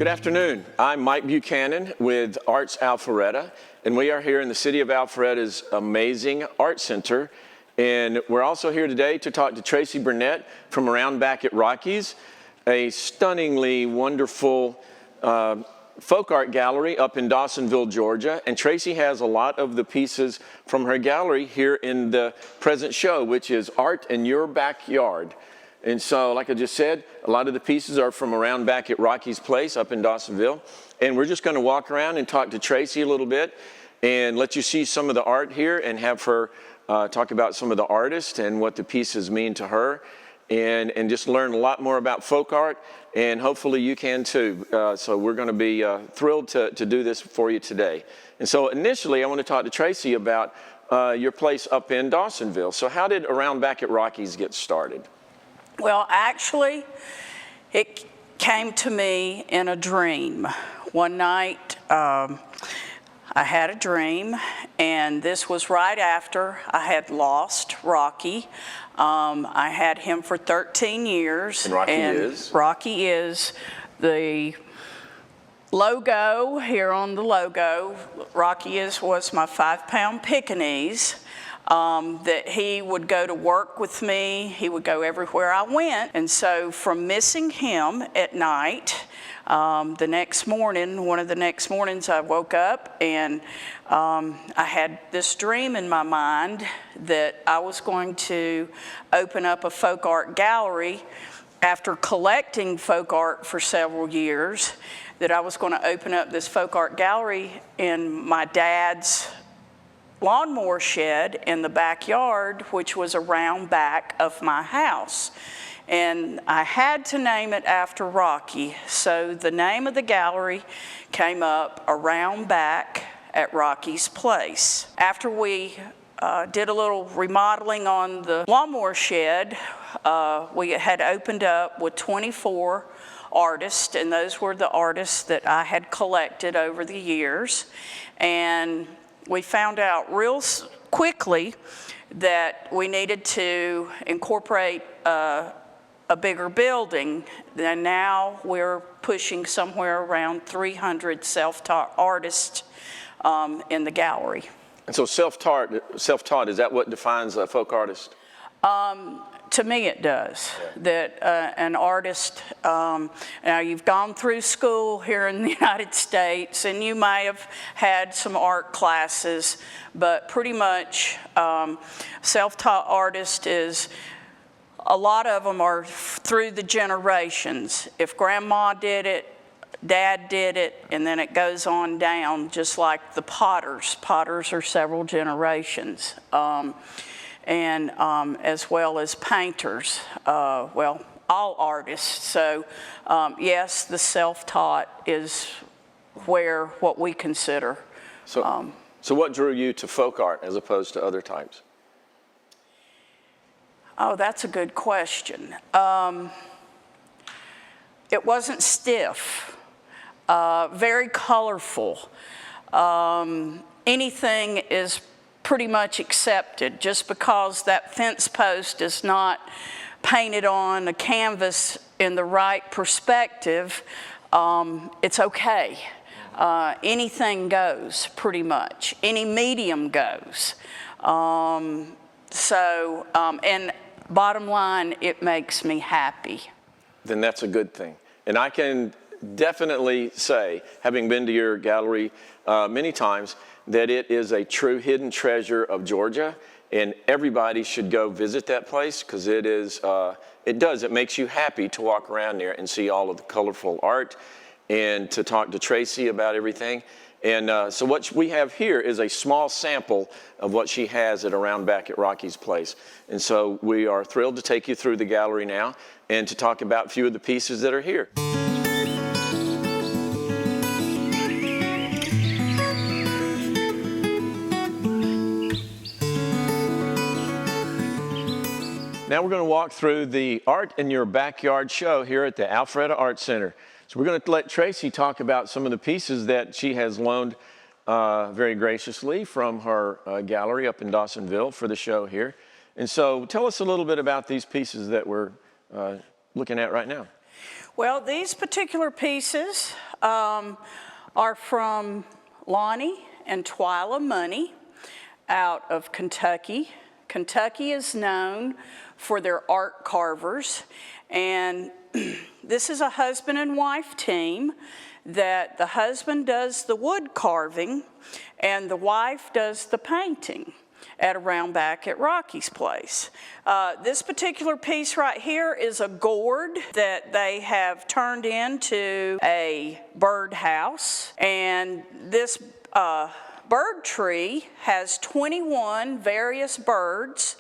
Good afternoon. I'm Mike Buchanan with Arts Alpharetta, and we are here in the city of Alpharetta's amazing art center. And we're also here today to talk to Tracey Burnette from around back at Rocky's, a stunningly wonderful folk art gallery up in Dawsonville, Georgia. And Tracey has a lot of the pieces from her gallery here in the present show, which is Art in Your Backyard. And so, like I just said, a lot of the pieces are from around back at Rocky's place up in Dawsonville. And we're just going to walk around and talk to Tracey a little bit and let you see some of the art here and have her talk about some of the artists and what the pieces mean to her and just learn a lot more about folk art. And hopefully you can too. So we're going to be thrilled to do this for you today. And so initially I want to talk to Tracey about your place up in Dawsonville. So how did Around Back at Rocky's get started? Well, actually, it came to me in a dream. One night, I had a dream, and this was right after I had lost Rocky. I had him for 13 years. And Rocky is? Rocky is the logo here on the logo. Rocky was my 5-pound Pekingese. That he would go to work with me, he would go everywhere I went. And so from missing him at night, the next morning, one of the next mornings I woke up and I had this dream in my mind that I was going to open up a folk art gallery after collecting folk art for several years, that I was going to open up this folk art gallery in my dad's lawnmower shed in the backyard, which was around back of my house. And I had to name it after Rocky, so the name of the gallery came up Around Back at Rocky's place. After we did a little remodeling on the lawnmower shed, we had opened up with 24 artists, and those were the artists that I had collected over the years. And we found out real quickly that we needed to incorporate a bigger building, and now we're pushing somewhere around 300 self-taught artists in the gallery. And so self-taught, is that what defines a folk artist? To me it does. Yeah. That an artist, now you've gone through school here in the United States and you may have had some art classes, but pretty much self-taught artist is, a lot of them are through the generations. If grandma did it, dad did it, and then it goes on down, just like the potters. Potters are several generations. And as well as painters, well, all artists. So yes, the self-taught is what we consider. So what drew you to folk art as opposed to other types? Oh, that's a good question. It wasn't stiff, very colorful. Anything is pretty much accepted. Just because that fence post is not painted on a canvas in the right perspective, it's okay. Anything goes, pretty much. Any medium goes. And bottom line, it makes me happy. Then that's a good thing. And I can definitely say, having been to your gallery many times, that it is a true hidden treasure of Georgia, and everybody should go visit that place because it makes you happy to walk around there and see all of the colorful art and to talk to Tracey about everything. And so what we have here is a small sample of what she has at around back at Rocky's place. And so we are thrilled to take you through the gallery now and to talk about a few of the pieces that are here. Now we're going to walk through the Art in Your Backyard show here at the Alpharetta Art Center. So we're going to let Tracey talk about some of the pieces that she has loaned very graciously from her gallery up in Dawsonville for the show here. And so tell us a little bit about these pieces that we're looking at right now. Well, these particular pieces are from Lonnie and Twyla Money out of Kentucky. Kentucky is known for their art carvers, and this is a husband and wife team that the husband does the wood carving and the wife does the painting at around back at Rocky's place. This particular piece right here is a gourd that they have turned into a birdhouse, and this bird tree has 21 various birds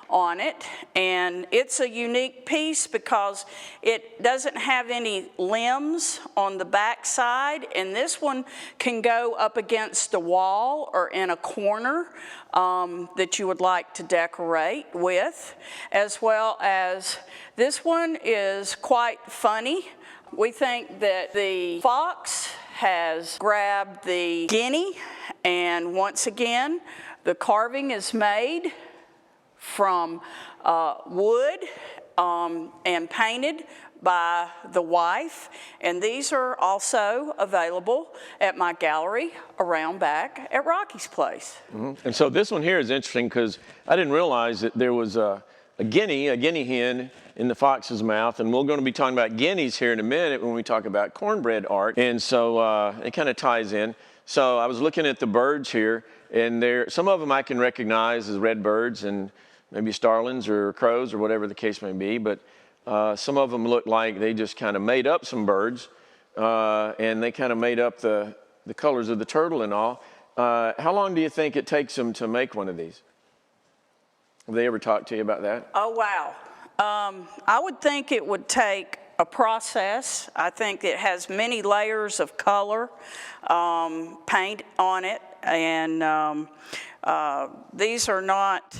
on it, and it's a unique piece because it doesn't have any limbs on the back side, and this one can go up against a wall or in a corner that you would like to decorate with, as well as this one is quite funny. We think that the fox has grabbed the guinea, and once again, the carving is made from wood and painted by the wife, and these are also available at my gallery around back at Rocky's place. Mm-hmm. And so this one here is interesting because I didn't realize that there was a guinea hen in the fox's mouth, and we're going to be talking about guineas here in a minute when we talk about cornbread art, and so it kind of ties in. So I was looking at the birds here, and some of them I can recognize as red birds and maybe starlings or crows or whatever the case may be, but some of them look like they just kind of made up some birds, and they kind of made up the colors of the turtle and all. How long do you think it takes them to make one of these? Have they ever talked to you about that? Oh, wow. I would think it would take a process. I think it has many layers of color, paint on it, and these are not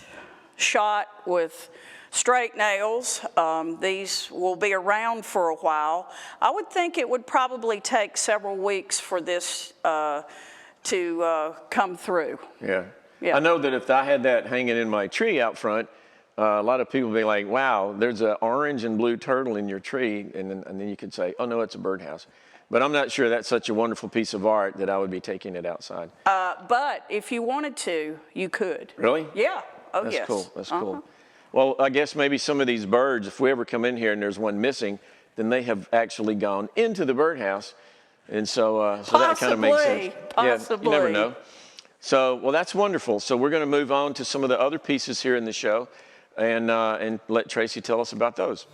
shot with straight nails. These will be around for a while. I would think it would probably take several weeks for this to come through. Yeah. Yeah. I know that if I had that hanging in my tree out front, a lot of people would be like, wow, there's an orange and blue turtle in your tree, and then you could say, oh no, it's a birdhouse. But I'm not sure that's such a wonderful piece of art that I would be taking it outside. But if you wanted to, you could. Really? Yeah. Oh, That's yes. cool. That's cool. Well, I guess maybe some of these birds, if we ever come in here and there's one missing, then they have actually gone into the birdhouse. And so, so that kind of makes sense. Possibly. Yeah, you never know. So, well, that's wonderful. So we're going to move on to some of the other pieces here in the show and let Tracey tell us about those.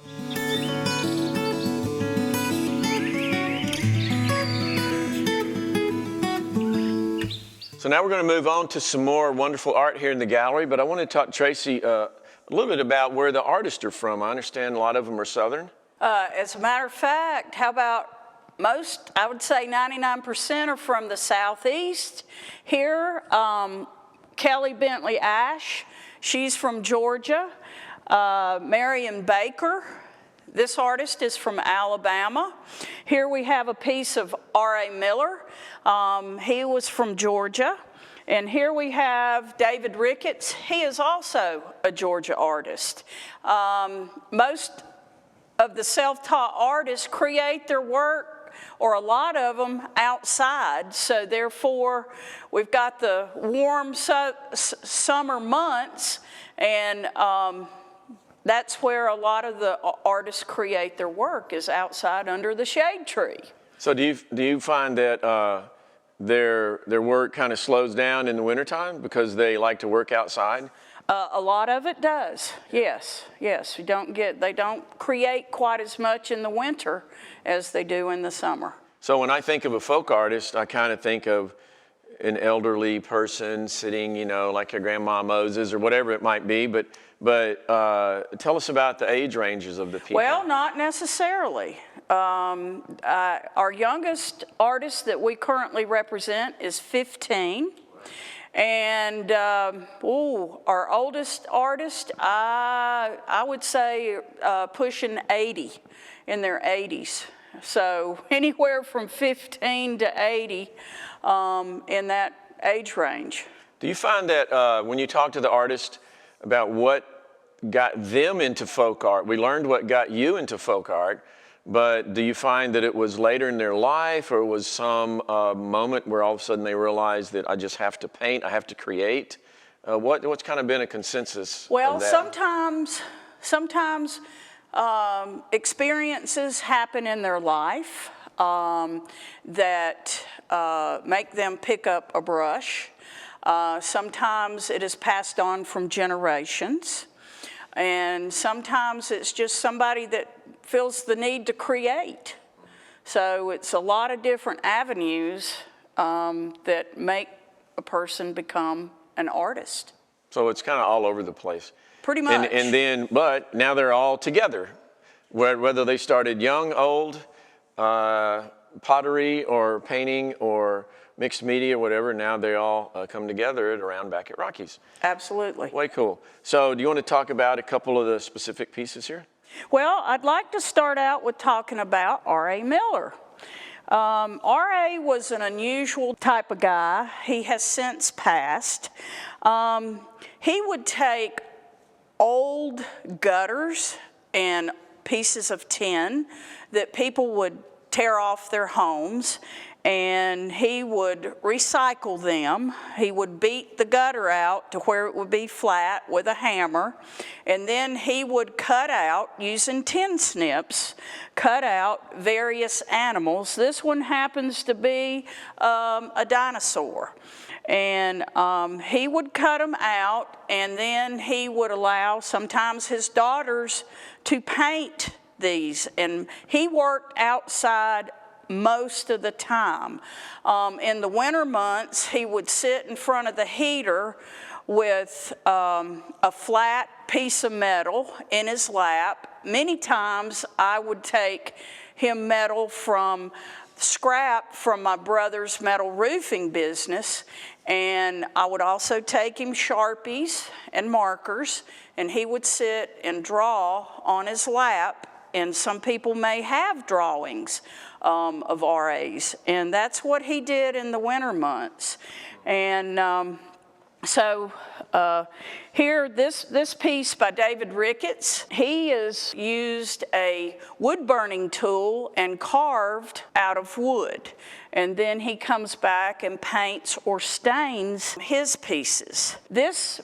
So now we're going to move on to some more wonderful art here in the gallery, but I want to talk to Tracey a little bit about where the artists are from. I understand a lot of them are Southern. As a matter of fact, how about most, I would say 99% are from the Southeast. Here, Kelly Bentley Ash, she's from Georgia. Marion Baker, this artist is from Alabama. Here we have a piece of R.A. Miller. He was from Georgia. And here we have David Ricketts. He is also a Georgia artist. Most of the self-taught artists create their work, or a lot of them, outside. So therefore, we've got the warm summer months, and that's where a lot of the artists create their work, is outside under the shade tree. So do you find that their work kind of slows down in the wintertime because they like to work outside? A lot of it does, yes. They don't create quite as much in the winter as they do in the summer. So when I think of a folk artist, I kind of think of an elderly person sitting, you know, like a Grandma Moses or whatever it might be. But tell us about the age ranges of the people. Well, not necessarily. Our youngest artist that we currently represent is 15. And our oldest artist, I would say pushing 80, in their 80s. So anywhere from 15 to 80 in that age range. Do you find that when you talk to the artist about what got them into folk art, we learned what got you into folk art, but do you find that it was later in their life, or was some moment where all of a sudden they realized that I just have to paint, I have to create? What's kind of been a consensus Well, of that? sometimes experiences happen in their life that make them pick up a brush. Sometimes it is passed on from generations. And sometimes it's just somebody that feels the need to create. So it's a lot of different avenues that make a person become an artist. So it's kind of all over the place. Pretty much. And then, but now they're all together. Whether they started young, old, pottery or painting or mixed media, whatever, now they all come together around back at Rocky's. Absolutely. Way cool. So do you want to talk about a couple of the specific pieces here? Well, I'd like to start out with talking about R.A. Miller. R.A. was an unusual type of guy. He has since passed. He would take old gutters and pieces of tin that people would tear off their homes, and he would recycle them. He would beat the gutter out to where it would be flat with a hammer, and then he would cut out, using tin snips, cut out various animals. This one happens to be a dinosaur. And he would cut them out, and then he would allow sometimes his daughters to paint these. And he worked outside most of the time. In the winter months, he would sit in front of the heater with a flat piece of metal in his lap. Many times I would take him metal from scrap from my brother's metal roofing business, and I would also take him Sharpies and markers, and he would sit and draw on his lap. And some people may have drawings of RAs, and that's what he did in the winter months. And so here, this piece by David Ricketts, he has used a wood-burning tool and carved out of wood. And then he comes back and paints or stains his pieces. This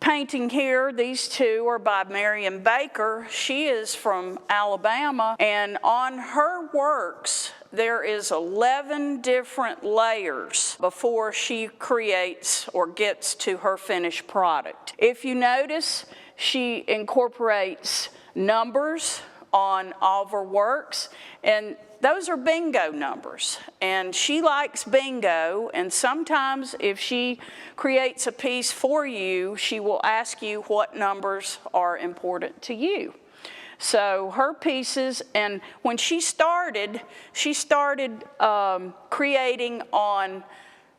painting here, these two are by Marion Baker. She is from Alabama, and on her works there is 11 different layers before she creates or gets to her finished product. If you notice, she incorporates numbers on all of her works, and those are bingo numbers, and she likes bingo, and sometimes if she creates a piece for you, she will ask you what numbers are important to you. So her pieces, and when she started creating on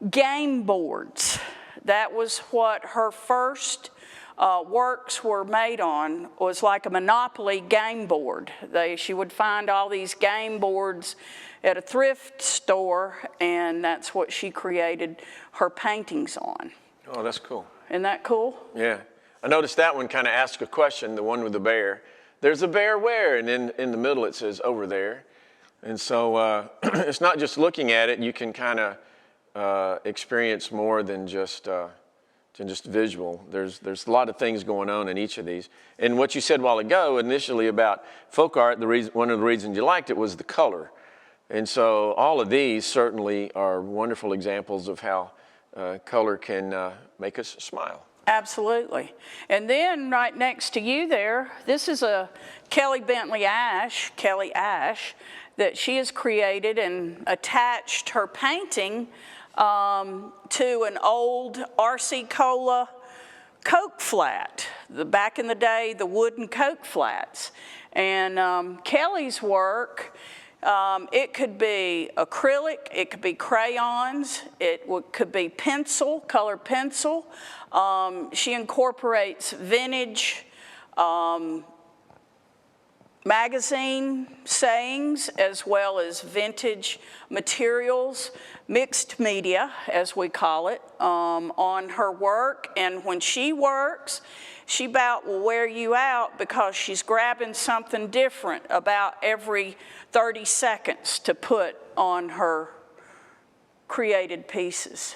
game boards. That was what her first works were made on, was like a Monopoly game board. She would find all these game boards at a thrift store, and that's what she created her paintings on. Oh, that's cool. Isn't that cool? Yeah. I noticed that one kind of asked a question, the one with the bear. There's a bear where? And in the middle it says over there. And so it's not just looking at it, you can kind of experience more than just visual. There's a lot of things going on in each of these. And what you said a while ago initially about folk art, one of the reasons you liked it was the color. And so all of these certainly are wonderful examples of how color can make us smile. Absolutely. And then right next to you there, this is a Kelly Ash, that she has created and attached her painting to an old RC Cola Coke flat. Back in the day, the wooden Coke flats. And Kelly's work, it could be acrylic, it could be crayons, could be pencil, colored pencil. She incorporates vintage magazine sayings as well as vintage materials, mixed media, as we call it, on her work. And when she works, she about will wear you out because she's grabbing something different about every 30 seconds to put on her created pieces.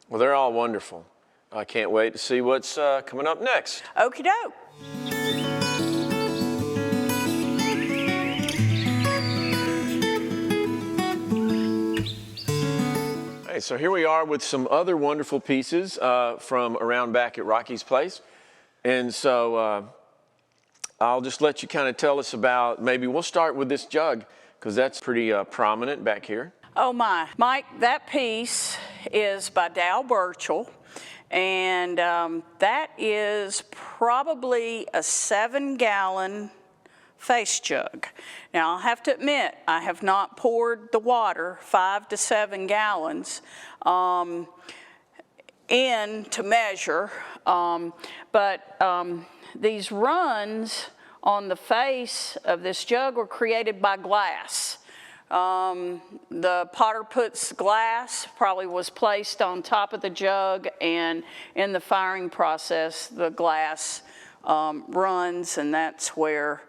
Well, they're all wonderful. I can't wait to see what's coming up next. Okie doke. Hey, so here we are with some other wonderful pieces from around back at Rocky's place. And so I'll just let you kind of tell us about, maybe we'll start with this jug because that's pretty prominent back here. Oh my, Mike, that piece is by Dow Burchell, and that is probably a 7-gallon face jug. Now, I'll have to admit, I have not poured the water, 5 to 7 gallons, in to measure, but these runs on the face of this jug were created by glass. The potter puts glass, probably was placed on top of the jug, and in the firing process, the glass runs, and that's where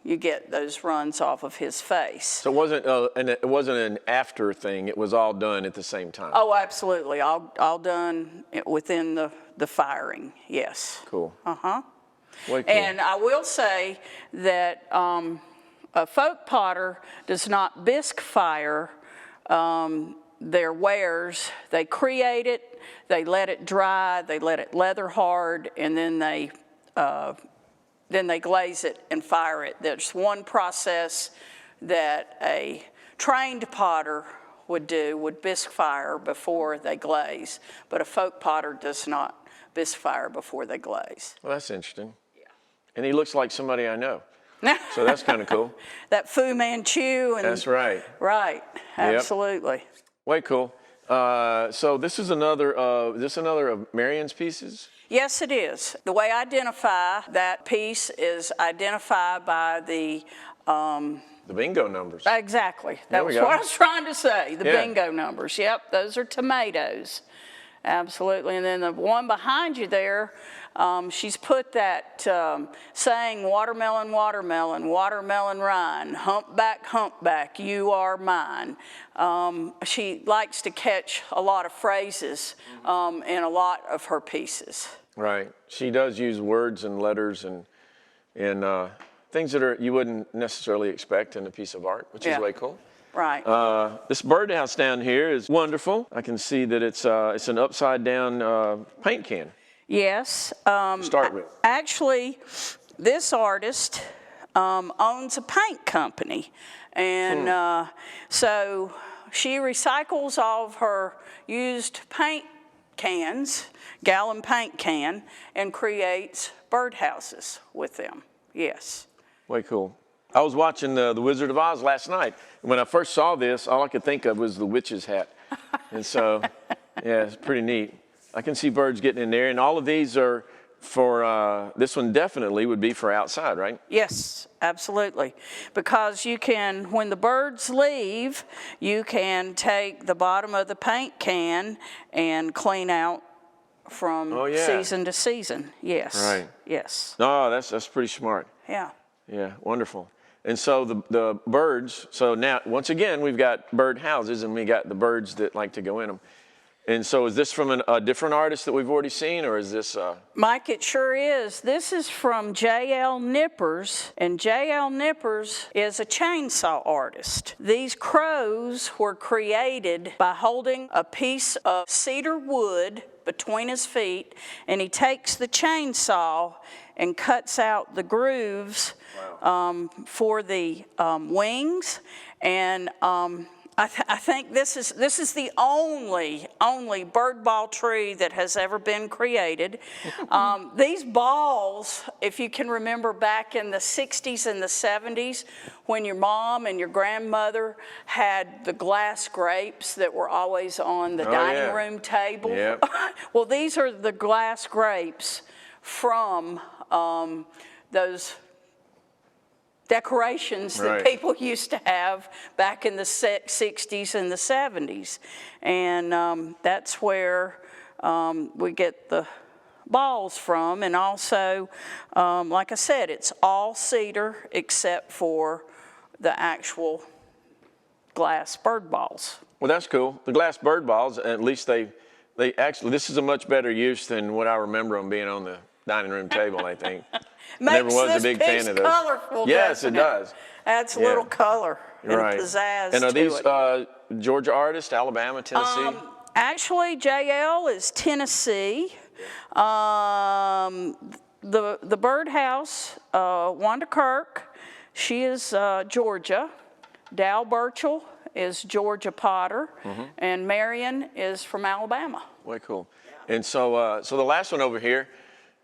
you get those runs off of his face. So it wasn't an after thing, it was all done at the same time? Oh, absolutely, all done within the firing, yes. Cool. Uh-huh. Way cool. And I will say that a folk potter does not bisque fire their wares. They create it, they let it dry, they let it leather hard, and then they glaze it and fire it. There's one process that a trained potter would bisque fire before they glaze, but a folk potter does not bisque fire before they glaze. Well, that's interesting. Yeah. And he looks like somebody I know. So that's kind of cool. That Fu Manchu. And that's right. Right, absolutely. Yep. Way cool. So this is another of Marion's pieces? Yes, it is. The way I identify that piece is identified by the bingo numbers. Exactly. That was what I was trying to say, the bingo numbers. Yep, those are tomatoes. Absolutely. And then the one behind you there, she's put that saying, watermelon, watermelon, watermelon rind, humpback, humpback, you are mine. She likes to catch a lot of phrases in a lot of her pieces. Right. She does use words and letters and things that you wouldn't necessarily expect in a piece of art, which is way cool. Right. This birdhouse down here is wonderful. I can see that it's an upside down paint can. Yes. Start with. Actually, this artist owns a paint company, and so she recycles all of her used paint cans, gallon paint can, and creates birdhouses with them. Yes. Way cool. I was watching the Wizard of Oz last night. When I first saw this, all I could think of was the witch's hat. And so, yeah, it's pretty neat. I can see birds getting in there. And all of these are for, this one definitely would be for outside, right? Yes, absolutely. Because you can, when the birds leave, you can take the bottom of the paint can and clean out from season to season. Yes. Right. Yes. No, that's pretty smart. Yeah. Yeah, wonderful. And so the birds, so now, once again, we've got bird houses and we got the birds that like to go in them. And so is this from a different artist that we've already seen, or is this? Mike, it sure is. This is from J.L. Nippers, and J.L. Nippers is a chainsaw artist. These crows were created by holding a piece of cedar wood between his feet, and he takes the chainsaw and cuts out the grooves for the wings, and I think this is the only bird ball tree that has ever been created. These balls, if you can remember back in the 60s and the 70s, when your mom and your grandmother had the glass grapes that were always on the dining room table. Yep. Well, these are the glass grapes from those decorations that people used to have back in the 60s and the 70s. And that's where we get the balls from. And also, like I said, it's all cedar except for the actual glass bird balls. Well, that's cool. The glass bird balls, at least they actually, this is a much better use than what I remember them being on the dining room table, I think. Never was a big fan of those. Colorful, yes, it does. Adds a little color and pizzazz. And are these it. Georgia artists, Alabama, Tennessee? Actually, JL is Tennessee. The birdhouse, Wanda Kirk, she is Georgia. Dal Burchell is Georgia Potter, and Marion is from Alabama. Way cool. And so, so the last one over here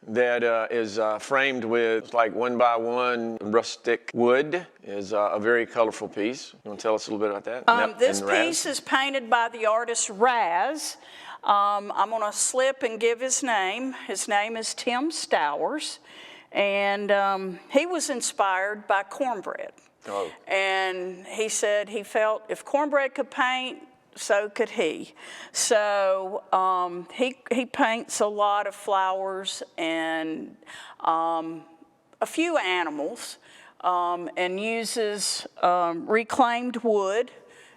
that is framed with like 1x1 rustic wood is a very colorful piece. You want to tell us a little bit about that? This piece is painted by the artist Raz. I'm going to slip and give his name. His name is Tim Stowers, and he was inspired by cornbread. Oh. And he said he felt if cornbread could paint, so could he. So he paints a lot of flowers and a few animals and uses reclaimed wood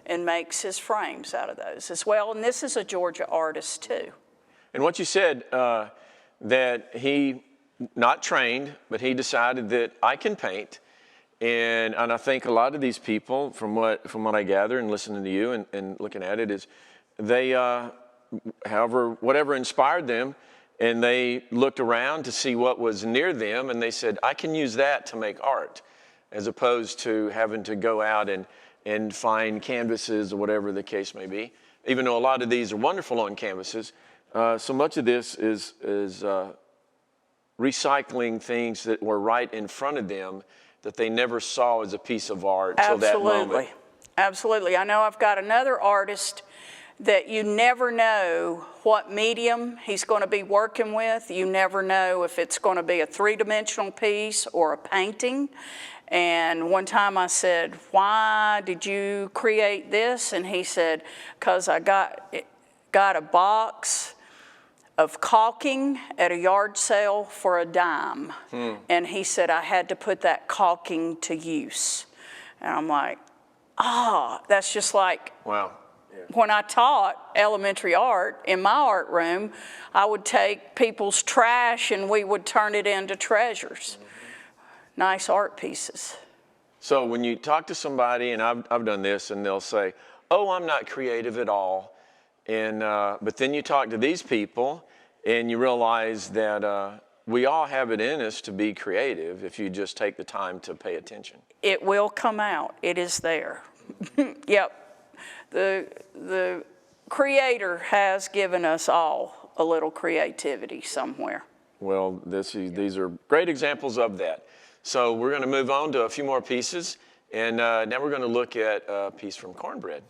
and makes his frames out of those as well. And this is a Georgia artist too. And what you said, that he, not trained, but he decided that I can paint. And I think a lot of these people, from what I gather and listening to you and looking at it, is they, whatever inspired them, and they looked around to see what was near them, and they said, I can use that to make art, as opposed to having to go out and find canvases or whatever the case may be. Even though a lot of these are wonderful on canvases, so much of this is recycling things that were right in front of them that they never saw as a piece of art till that moment. Absolutely. I know I've got another artist that you never know what medium he's going to be working with. You never know if it's going to be a three-dimensional piece or a painting. And one time I said, why did you create this? And he said, because I got a box of caulking at a yard sale for a dime. And he said, I had to put that caulking to use. And I'm like, that's just like, wow. When I taught elementary art in my art room, I would take people's trash and we would turn it into treasures. Nice art pieces. So when you talk to somebody, and I've done this, and they'll say, oh, I'm not creative at all. And but then you talk to these people and you realize that we all have it in us to be creative if you just take the time to pay attention. It will come out. It is there. Yep. The Creator has given us all a little creativity somewhere. Well, these are great examples of that. So we're going to move on to a few more pieces, and now we're going to look at a piece from cornbread.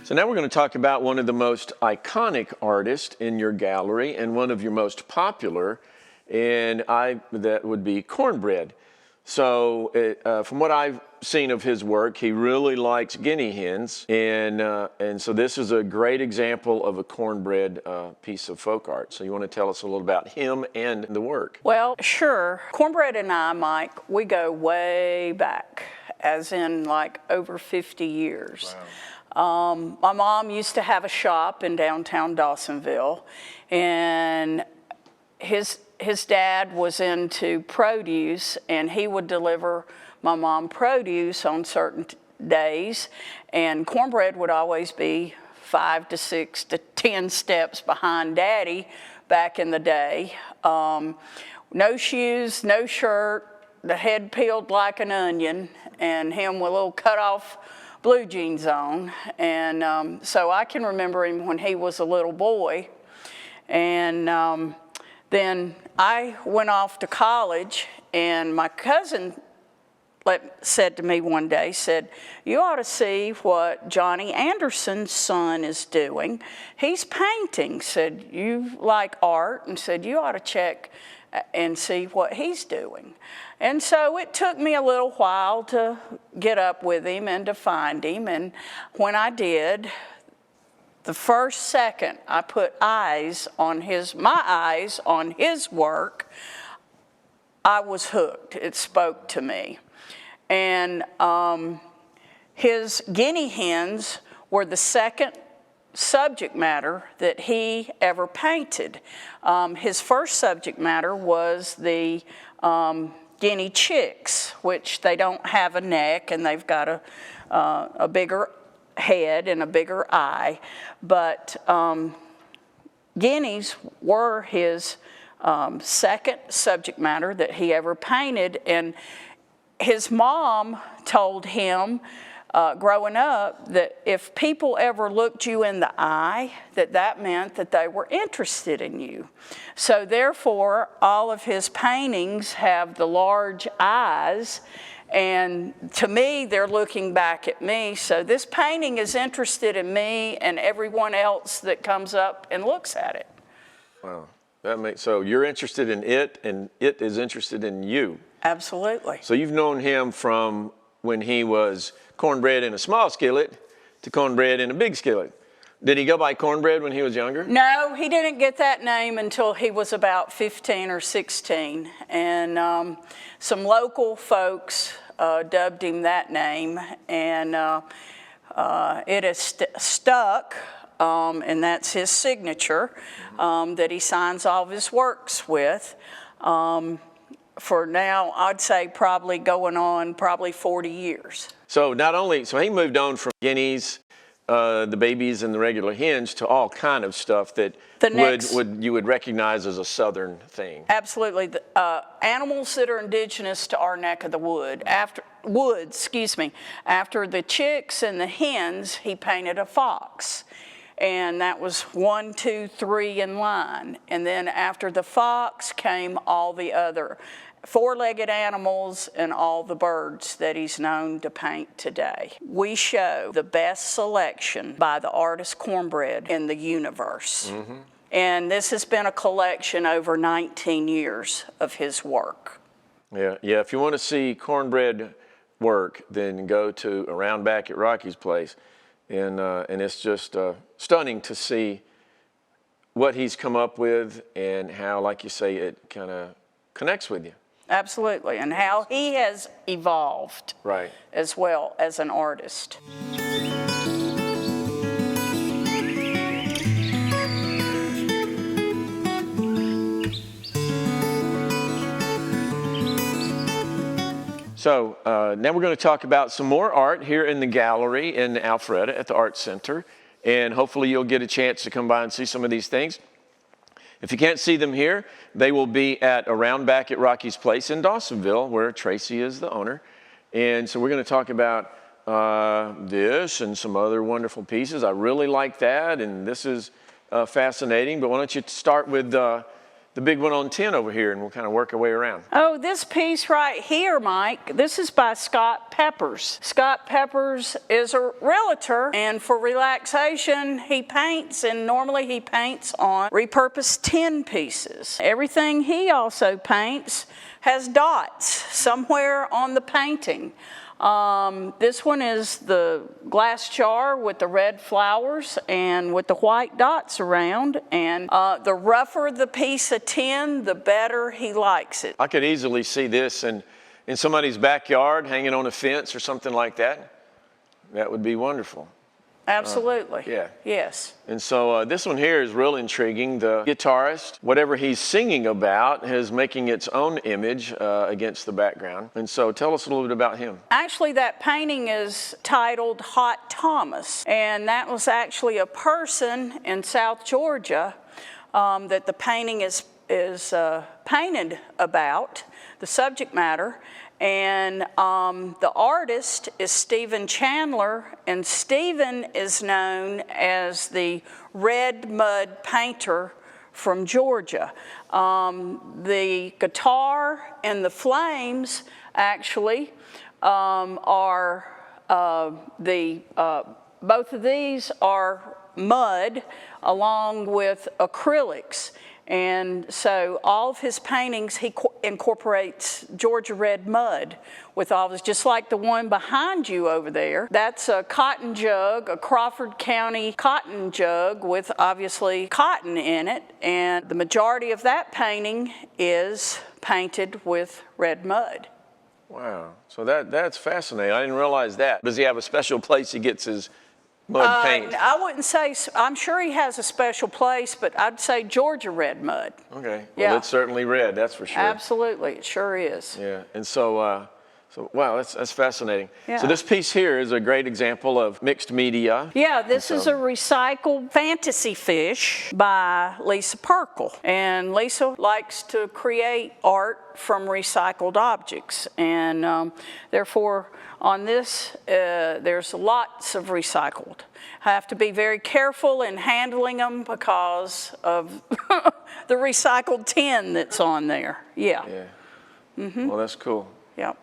So now we're going to talk about one of the most iconic artists in your gallery and one of your most popular, and that would be cornbread. So from what I've seen of his work, he really likes guinea hens, and so this is a great example of a cornbread piece of folk art. So you want to tell us a little about him and the work? Well, sure. Cornbread and I, Mike, we go way back, as in like over 50 years. Wow. My mom used to have a shop in downtown Dawsonville, and his dad was into produce, and he would deliver my mom produce on certain days, and cornbread would always be 5 to 6 to 10 steps behind Daddy back in the day. No shoes, no shirt, the head peeled like an onion, and him with little cut-off blue jeans on. And so I can remember him when he was a little boy. And then I went off to college, and my cousin said to me one day, said, "You ought to see what Johnny Anderson's son is doing. He's painting." Said, "You like art," and said, "You ought to check and see what he's doing." And so it took me a little while to get up with him and to find him. And when I did, the first second I put my eyes on his work, I was hooked. It spoke to me. And his guinea hens were the second subject matter that he ever painted. His first subject matter was the guinea chicks, which they don't have a neck and they've got a bigger head and a bigger eye. But guineas were his second subject matter that he ever painted. And his mom told him growing up that if people ever looked you in the eye, that meant that they were interested in you. So therefore, all of his paintings have the large eyes, and to me, they're looking back at me. So this painting is interested in me and everyone else that comes up and looks at it. Wow. So you're interested in it, and it is interested in you. Absolutely. So you've known him from when he was cornbread in a small skillet to cornbread in a big skillet. Did he go by cornbread when he was younger? No, he didn't get that name until he was about 15 or 16. And some local folks dubbed him that name, and it has stuck, and that's his signature that he signs all of his works with. For now, I'd say probably going on 40 years. So so he moved on from guineas, the babies and the regular hens, to all kind of stuff that you would recognize as a Southern thing. Absolutely. The, animals that are indigenous to our neck of the woods. After the chicks and the hens, he painted a fox. And that was 1, 2, 3 in line. And then after the fox came all the other four-legged animals and all the birds that he's known to paint today. We show the best selection by the artist Cornbread in the universe. Mm-hmm. And this has been a collection over 19 years of his work. Yeah. If you want to see Cornbread work, then go to around back at Rocky's place. And it's just stunning to see what he's come up with and how, like you say, it kind of connects with you. Absolutely, and how he has evolved as well as an artist. So now we're going to talk about some more art here in the gallery in Alpharetta at the Art Center. And hopefully you'll get a chance to come by and see some of these things. If you can't see them here, they will be at around back at Rocky's Place in Dawsonville, where Tracey is the owner. And so we're going to talk about this and some other wonderful pieces. I really like that, and this is fascinating. But why don't you start with the big one on 10 over here, and we'll kind of work our way around. Oh, this piece right here, Mike, this is by Scott Peppers. Scott Peppers is a realtor, and for relaxation, he paints, and normally he paints on repurposed tin pieces. Everything he also paints has dots somewhere on the painting. This one is the glass jar with the red flowers and with the white dots around. And the rougher the piece of tin, the better he likes it. I could easily see this in somebody's backyard, hanging on a fence or something like that. That would be wonderful. Absolutely. Yeah. Yes. And so this one here is real intriguing. The guitarist, whatever he's singing about, is making its own image against the background. And so tell us a little bit about him. Actually, that painting is titled Hot Thomas. And that was actually a person in South Georgia that the painting is painted about, the subject matter. And the artist is Stephen Chandler, and Stephen is known as the red mud painter from Georgia. The guitar and the flames actually are both of these are mud along with acrylics. And so all of his paintings, he incorporates Georgia red mud with all this, just like the one behind you over there. That's a cotton jug, a Crawford County cotton jug with obviously cotton in it. And the majority of that painting is painted with red mud. Wow, so that's fascinating. I didn't realize that. Does he have a special place he gets his mud paint? I wouldn't say, I'm sure he has a special place, but I'd say Georgia red mud. Okay, well, Yeah. it's certainly red, that's for sure. Absolutely, it sure is. Yeah, and so wow, that's fascinating. Yeah. So this piece here is a great example of mixed media. Yeah, this is a recycled fantasy fish by Lisa Perkle. And Lisa likes to create art from recycled objects. And therefore, on this, there's lots of recycled. I have to be very careful in handling them because of the recycled tin that's on there. Yeah. Yeah. Mm-hmm. Well, that's cool. Yep.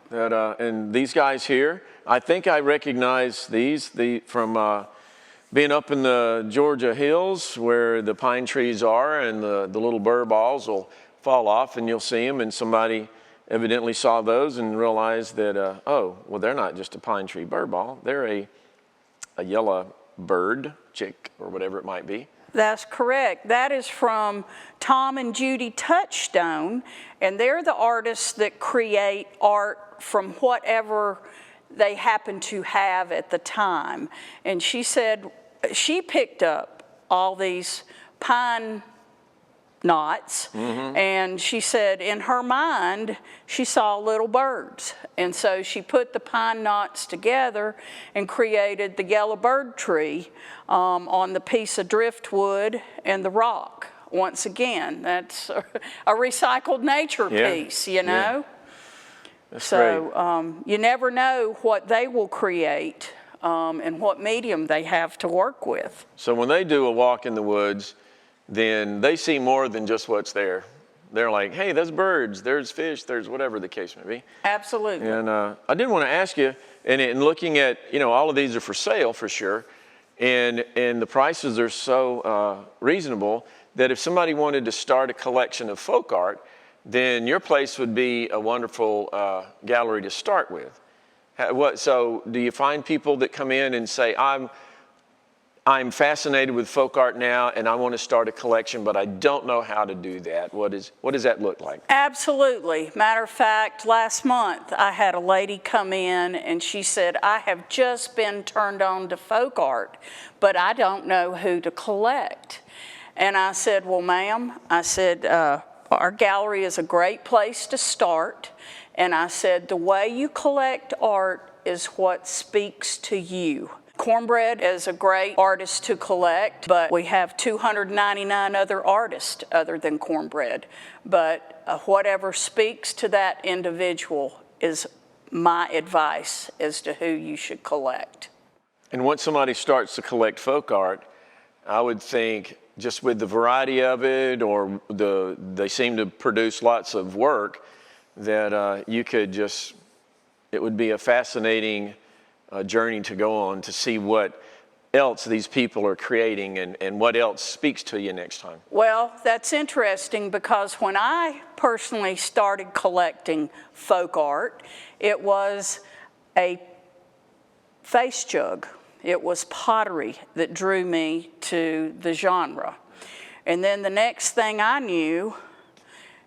And these guys here, I think I recognize these from being up in the Georgia hills where the pine trees are, and the little burr balls will fall off and you'll see them, and somebody evidently saw those and realized that, oh, well, they're not just a pine tree burr ball, they're a yellow bird, chick, or whatever it might be. That's correct. That is from Tom and Judy Touchstone, and they're the artists that create art from whatever they happen to have at the time. And she said she picked up all these pine knots, and she said in her mind she saw little birds, and so she put the pine knots together and created the yellow bird tree on the piece of driftwood and the rock. Once again, that's a recycled nature piece, you know. That's so great. You never know what they will create and what medium they have to work with. So when they do a walk in the woods, then they see more than just what's there. They're like, hey, there's birds, there's fish, there's whatever the case may be. Absolutely. And I did want to ask you, and in looking at, all of these are for sale for sure, and the prices are so reasonable that if somebody wanted to start a collection of folk art, then your place would be a wonderful gallery to start with. So do you find people that come in and say, I'm fascinated with folk art now, and I want to start a collection, but I don't know how to do that. What does that look like? Absolutely. Matter of fact, last month I had a lady come in and she said, I have just been turned on to folk art, but I don't know who to collect. And I said, well, ma'am, I said, our gallery is a great place to start. And I said, the way you collect art is what speaks to you. Cornbread is a great artist to collect, but we have 299 other artists other than Cornbread. But whatever speaks to that individual is my advice as to who you should collect. And once somebody starts to collect folk art, I would think just with the variety of it, or they seem to produce lots of work, that it would be a fascinating journey to go on to see what else these people are creating and what else speaks to you next time. Well, that's interesting because when I personally started collecting folk art, it was a face jug. It was pottery that drew me to the genre. And then the next thing I knew,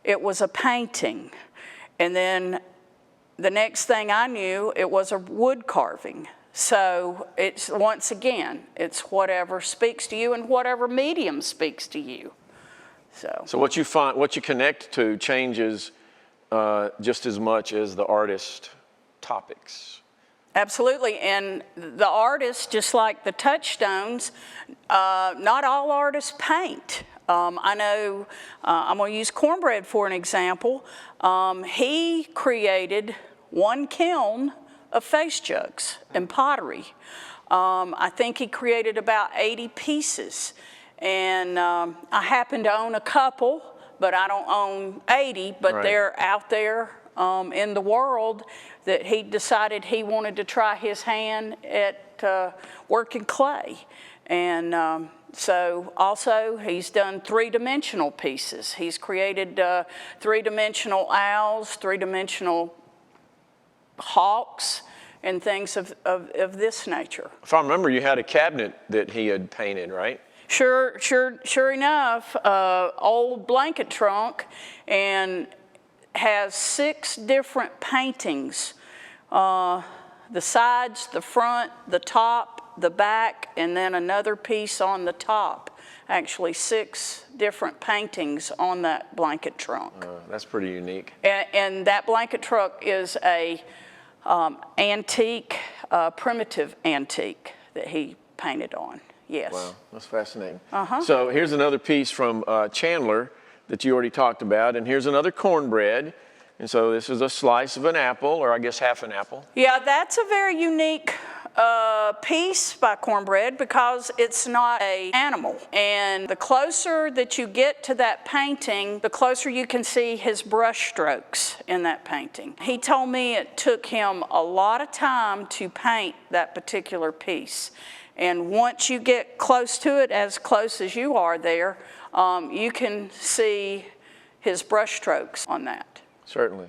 it was a painting. And then the next thing I knew, it was a wood carving. So it's, once again, it's whatever speaks to you and whatever medium speaks to you. So what you find, what you connect to changes just as much as the artist topics. absolutely, and the artists, just like the Touchstones, not all artists paint. I know, I'm going to use cornbread for an example. He created one kiln of face jugs and pottery. I think he created about 80 pieces. And I happen to own a couple, but I don't own 80, but Right. they're out there in the world that he decided he wanted to try his hand at working clay. And so also he's done three-dimensional pieces. He's created three-dimensional owls, three-dimensional hawks, and things of this nature. If I remember, you had a cabinet that he had painted, right? Sure enough, old blanket trunk, and has 6 different paintings. The sides, the front, the top, the back, and then another piece on the top. Actually 6 different paintings on that blanket trunk. That's pretty unique. And that blanket trunk is a antique, primitive antique that he painted on. Yes. Wow, that's fascinating. So here's another piece from Chandler that you already talked about, and here's another cornbread. And so this is a slice of an apple, or I guess half an apple. Yeah, that's a very unique piece by cornbread because it's not an animal. And the closer that you get to that painting, the closer you can see his brush strokes in that painting. He told me it took him a lot of time to paint that particular piece. And once you get close to it, as close as you are there, you can see his brush strokes on that. Certainly.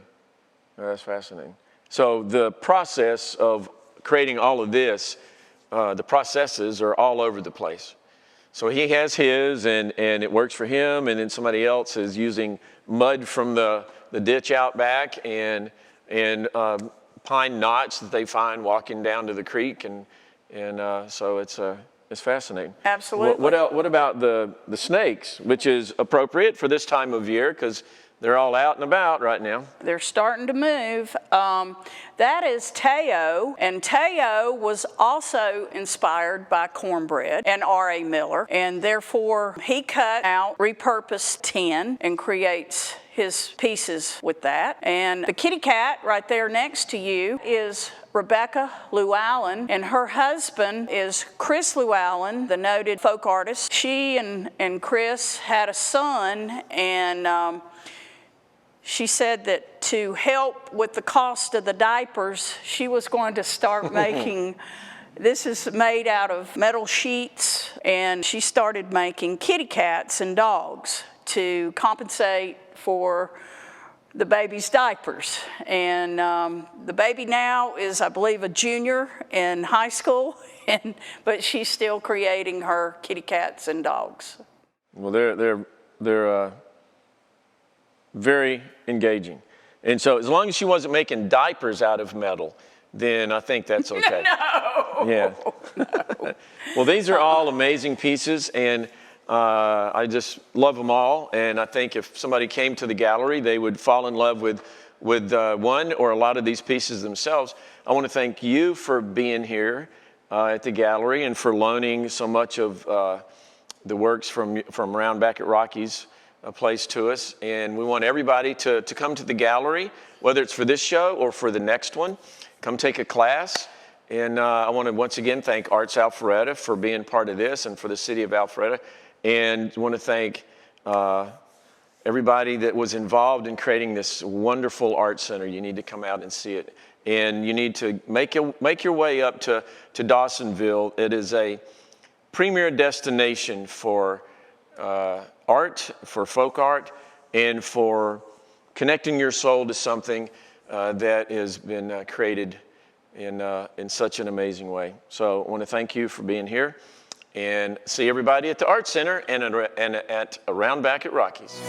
That's fascinating. So the process of creating all of this, the processes are all over the place. So he has his, and it works for him, and then somebody else is using mud from the ditch out back and pine knots that they find walking down to the creek, and so it's fascinating. Absolutely. What about the snakes, which is appropriate for this time of year because they're all out and about right now? They're starting to move. That is Teo, and Teo was also inspired by cornbread and R.A. Miller, and therefore he cut out, repurposed tin, and creates his pieces with that. And the kitty cat right there next to you is Rebecca Llewellyn, and her husband is Chris Llewellyn, the noted folk artist. She and Chris had a son, and she said that to help with the cost of the diapers, she was going to start making, this is made out of metal sheets, and she started making kitty cats and dogs to compensate for the baby's diapers. And the baby now is, I believe, a junior in high school, but she's still creating her kitty cats and dogs. Well, they're very engaging. And so as long as she wasn't making diapers out of metal, then I think that's okay. No. Yeah. No. Well, these are all amazing pieces, and I just love them all. And I think if somebody came to the gallery, they would fall in love with one or a lot of these pieces themselves. I want to thank you for being here at the gallery and for loaning so much of the works from around back at Rocky's place to us. And we want everybody to come to the gallery, whether it's for this show or for the next one. Come take a class. And I want to once again thank Arts Alpharetta for being part of this, and for the city of Alpharetta. And I want to thank everybody that was involved in creating this wonderful art center. You need to come out and see it. And you need to make your way up to Dawsonville. It is a premier destination for art, for folk art, and for connecting your soul to something that has been created in such an amazing way. So I want to thank you for being here, and see everybody at the Art Center and at Around Back at Rocky's.